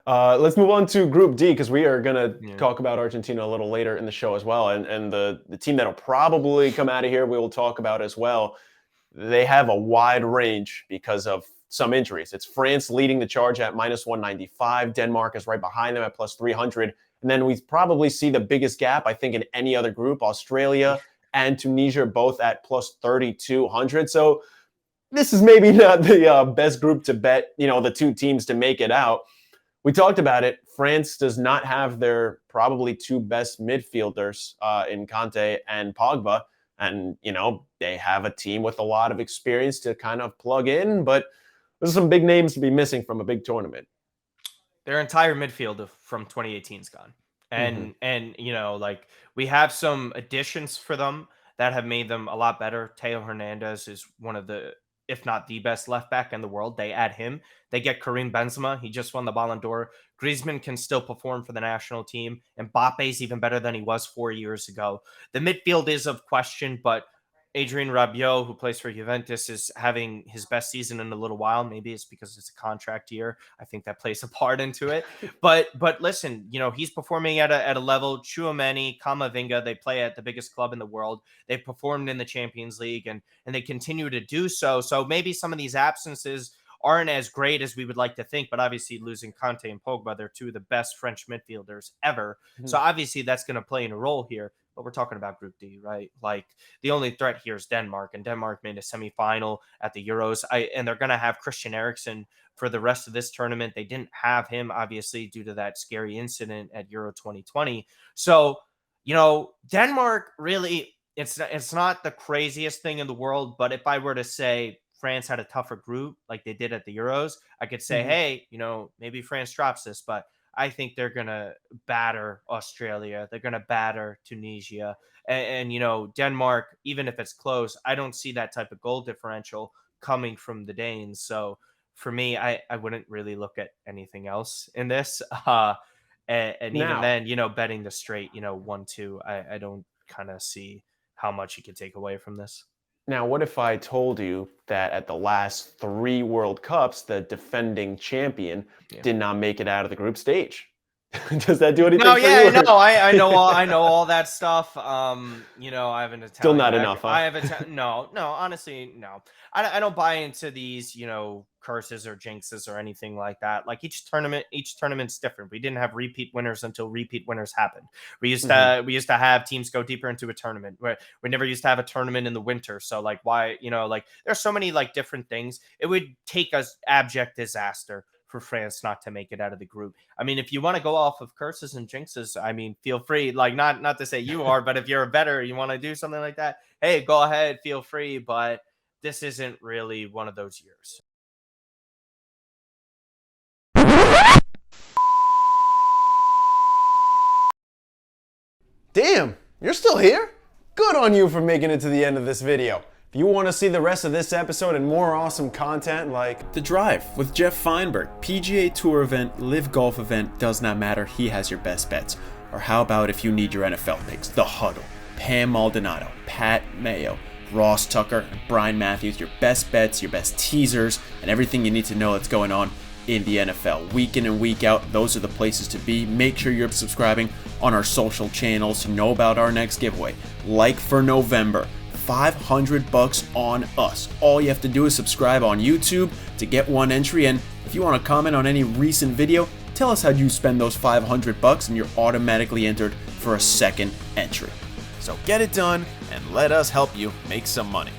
Let's move on to Group D because we are going to Yeah. talk about Argentina a little later in the show as well. And the team that'll probably come out of here, we will talk about as well. They have a wide range because of some injuries. It's France leading the charge at minus 195. Denmark is right behind them at plus 300. And then we probably see the biggest gap, I think, in any other group. Australia and Tunisia both at plus 3,200. So this is maybe not the best group to bet, the two teams to make it out. We talked about it. France does not have their probably two best midfielders in Conte and Pogba. And, they have a team with a lot of experience to kind of plug in, but there's some big names to be missing from a big tournament. Their entire midfield from 2018 is gone. And like we have some additions for them that have made them a lot better. Teo Hernandez is one of the, if not the best left back in the world. They add him. They get Karim Benzema. He just won the Ballon d'Or. Griezmann can still perform for the national team. Mbappe is even better than he was 4 years ago. The midfield is of question, but Adrien Rabiot, who plays for Juventus, is having his best season in a little while. Maybe it's because it's a contract year. I think that plays a part into it. But listen, he's performing at a level. Tchouaméni, Camavinga, they play at the biggest club in the world. They performed in the Champions League and they continue to do so. So maybe some of these absences aren't as great as we would like to think, but obviously losing Conte and Pogba, they're two of the best French midfielders ever. So obviously that's going to play in a role here. But we're talking about Group D, right? Like the only threat here is Denmark, and Denmark made a semifinal at the Euros. And they're going to have Christian Eriksen for the rest of this tournament. They didn't have him, obviously, due to that scary incident at Euro 2020. So, Denmark really, it's not the craziest thing in the world. But if I were to say France had a tougher group like they did at the Euros, I could say, hey, maybe France drops this, but I think they're going to batter Australia. They're going to batter Tunisia. And Denmark, even if it's close, I don't see that type of goal differential coming from the Danes. So for me, I wouldn't really look at anything else in this. And even then, betting the straight, 1-2, I don't kind of see how much you could take away from this. Now, what if I told you that at the last 3 World Cups, the defending champion did not make it out of the group stage? Does that do anything for you? No, I know all that stuff. I have an Italian. Still not enough, huh? I have no, honestly, no. I don't buy into these, curses or jinxes or anything like that. Like each tournament's different. We didn't have repeat winners until repeat winners happened. We used to have teams go deeper into a tournament. We never used to have a tournament in the winter. So like why, there's so many like different things. It would take us abject disaster for France not to make it out of the group. I mean, if you want to go off of curses and jinxes, I mean, feel free. Like not to say you are, but if you're a bettor, you want to do something like that, hey, go ahead, feel free. But this isn't really one of those years. Damn, you're still here? Good on you for making it to the end of this video. If you want to see the rest of this episode and more awesome content like The Drive with Jeff Feinberg, PGA Tour event, Live Golf event, does not matter, he has your best bets. Or how about if you need your NFL picks, The Huddle, Pam Maldonado, Pat Mayo, Ross Tucker, and Brian Matthews, your best bets, your best teasers, and everything you need to know that's going on in the NFL. Week in and week out, those are the places to be. Make sure you're subscribing on our social channels to know about our next giveaway. Like for November, $500 on us. All you have to do is subscribe on YouTube to get one entry, and if you want to comment on any recent video, tell us how you spend those $500 and you're automatically entered for a second entry. So get it done and let us help you make some money.